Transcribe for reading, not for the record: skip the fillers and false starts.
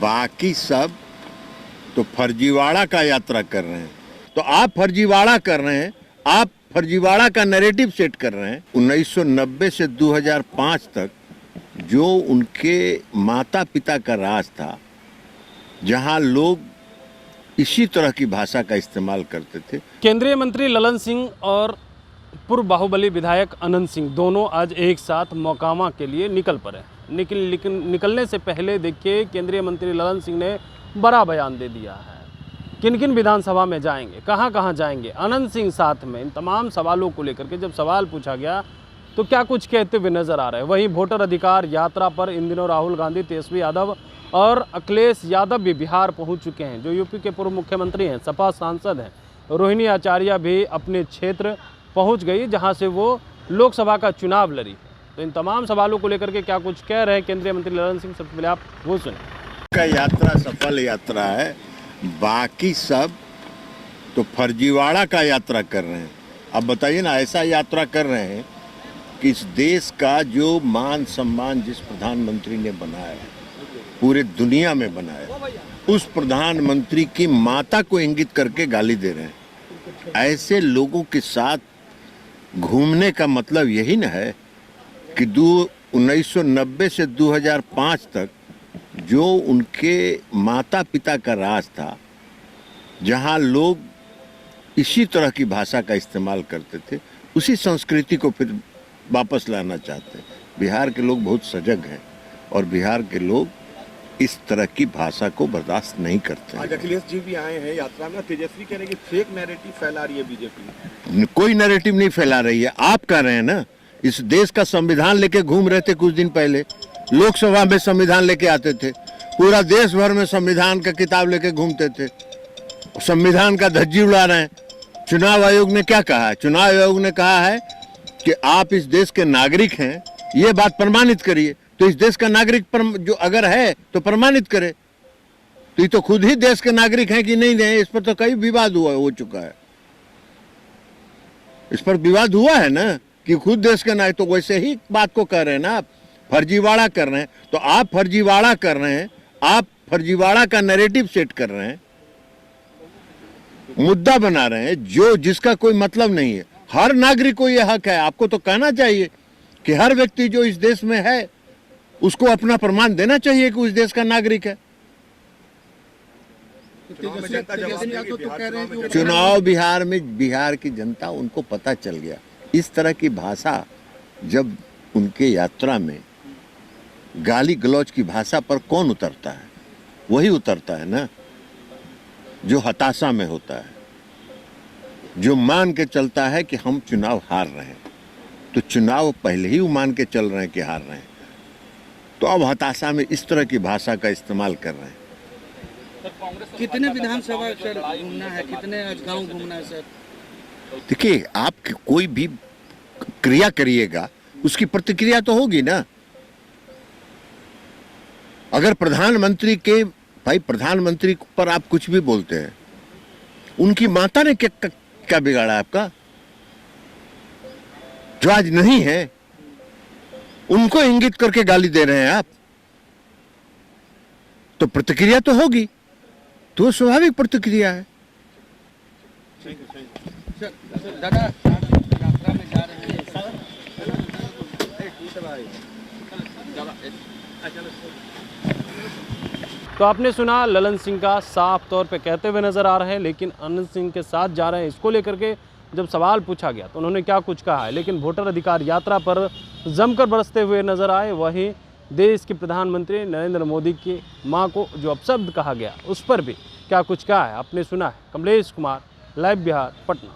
बाकी सब तो फर्जीवाड़ा का यात्रा कर रहे हैं। तो आप फर्जीवाड़ा कर रहे हैं, आप फर्जीवाड़ा का नैरेटिव सेट कर रहे हैं। 1990 से 2005 तक जो उनके माता पिता का राज था, जहां लोग इसी तरह की भाषा का इस्तेमाल करते थे। केंद्रीय मंत्री ललन सिंह और पूर्व बाहुबली विधायक अनंत सिंह दोनों आज एक साथ मोकामा के लिए निकल पड़े। निकलने से पहले देखिए केंद्रीय मंत्री ललन सिंह ने बड़ा बयान दे दिया है। किन किन विधानसभा में जाएंगे, कहां कहां जाएंगे, अनंत सिंह साथ में। इन तमाम सवालों को लेकर के जब सवाल पूछा गया तो क्या कुछ कहते हुए नजर आ रहे हैं। वहीं वोटर अधिकार यात्रा पर इन दिनों राहुल गांधी, तेजस्वी यादव और अखिलेश यादव भी बिहार पहुंच चुके हैं। जो यूपी के पूर्व मुख्यमंत्री हैं, सपा सांसद हैं, रोहिणी आचार्य भी अपने क्षेत्र पहुंच गई जहां से वो लोकसभा का चुनाव लड़ी। तो इन तमाम सवालों को लेकर के क्या कुछ कह रहे हैं केंद्रीय मंत्री ललन सिंह, सबसे पहले आप वो सुने। का यात्रा सफल यात्रा है, बाकी सब तो फर्जीवाड़ा का यात्रा कर रहे हैं। अब बताइए ना, ऐसा यात्रा कर रहे हैं कि इस देश का जो मान सम्मान जिस प्रधानमंत्री ने बनाया है, पूरे दुनिया में बनाया, उस प्रधानमंत्री की माता को इंगित करके गाली दे रहे हैं। ऐसे लोगों के साथ घूमने का मतलब यही न है कि 1990 से 2005 तक जो उनके माता पिता का राज था, जहां लोग इसी तरह की भाषा का इस्तेमाल करते थे, उसी संस्कृति को फिर वापस लाना चाहते हैं। बिहार के लोग बहुत सजग हैं और बिहार के लोग इस तरह की भाषा को बर्दाश्त नहीं करते हैं। आज अखिलेश जी भी आए हैं यात्रा में। तेजस्वी कह रहे हैं कि फेक नैरेटिव फैला रही है बीजेपी। कोई नैरेटिव नहीं फैला रही है, आप कर रहे हैं ना। इस देश का संविधान लेके घूम रहे थे कुछ दिन पहले, लोकसभा में संविधान लेके आते थे, पूरा देश भर में संविधान का किताब लेके घूमते थे, संविधान का धज्जी उड़ा रहे हैं। चुनाव आयोग ने क्या कहा है? चुनाव आयोग ने कहा है कि आप इस देश के नागरिक हैं, ये बात प्रमाणित करिए। तो इस देश का नागरिक जो अगर है तो प्रमाणित करे। तो ये तो खुद ही देश के नागरिक हैं कि नहीं है, इस पर तो कई विवाद हो चुका है। इस पर विवाद हुआ है ना कि खुद देश के नागरिक। तो वैसे ही बात को कर रहे हैं ना, आप फर्जीवाड़ा कर रहे हैं। तो आप फर्जीवाड़ा कर रहे हैं, आप फर्जीवाड़ा का नैरेटिव सेट कर रहे हैं, मुद्दा बना रहे हैं जो जिसका कोई मतलब नहीं है। हर नागरिक को यह हक है। आपको तो कहना चाहिए कि हर व्यक्ति जो इस देश में है उसको अपना प्रमाण देना चाहिए कि उस देश का नागरिक है। चुनाव बिहार में बिहार की जनता, उनको पता चल गया। इस तरह की भाषा जब उनके यात्रा में गाली गलौज की भाषा पर कौन उतरता है? वही उतरता है ना जो हताशा में होता है, जो मान के चलता है कि हम चुनाव हार रहे हैं। तो चुनाव पहले ही वो मान के चल रहे हैं कि हार रहे हैं, तो अब हताशा में इस तरह की भाषा का इस्तेमाल कर रहे हैं। कितने विधानसभा सर घूमना है, कितने गांव घूमना है सर? देखिए, आप कोई भी क्रिया करिएगा उसकी प्रतिक्रिया तो होगी ना। अगर प्रधानमंत्री के प्रधानमंत्री पर आप कुछ भी बोलते हैं, उनकी माता ने क्या बिगाड़ा आपका? जो आज नहीं है उनको इंगित करके गाली दे रहे हैं आप, तो प्रतिक्रिया तो होगी। तो स्वाभाविक प्रतिक्रिया है। दादा यात्रा में जा रहे हैं। तो आपने सुना ललन सिंह का साफ तौर पे कहते हुए नजर आ रहे हैं, लेकिन अनंत सिंह के साथ जा रहे हैं। इसको लेकर के जब सवाल पूछा गया तो उन्होंने क्या कुछ कहा है। लेकिन वोटर अधिकार यात्रा पर जमकर बरसते हुए नजर आए। वहीं देश के प्रधानमंत्री नरेंद्र मोदी की मां को जो अपशब्द कहा गया, उस पर भी क्या कुछ कहा है आपने सुना है। कमलेश कुमार, लाइव बिहार, पटना।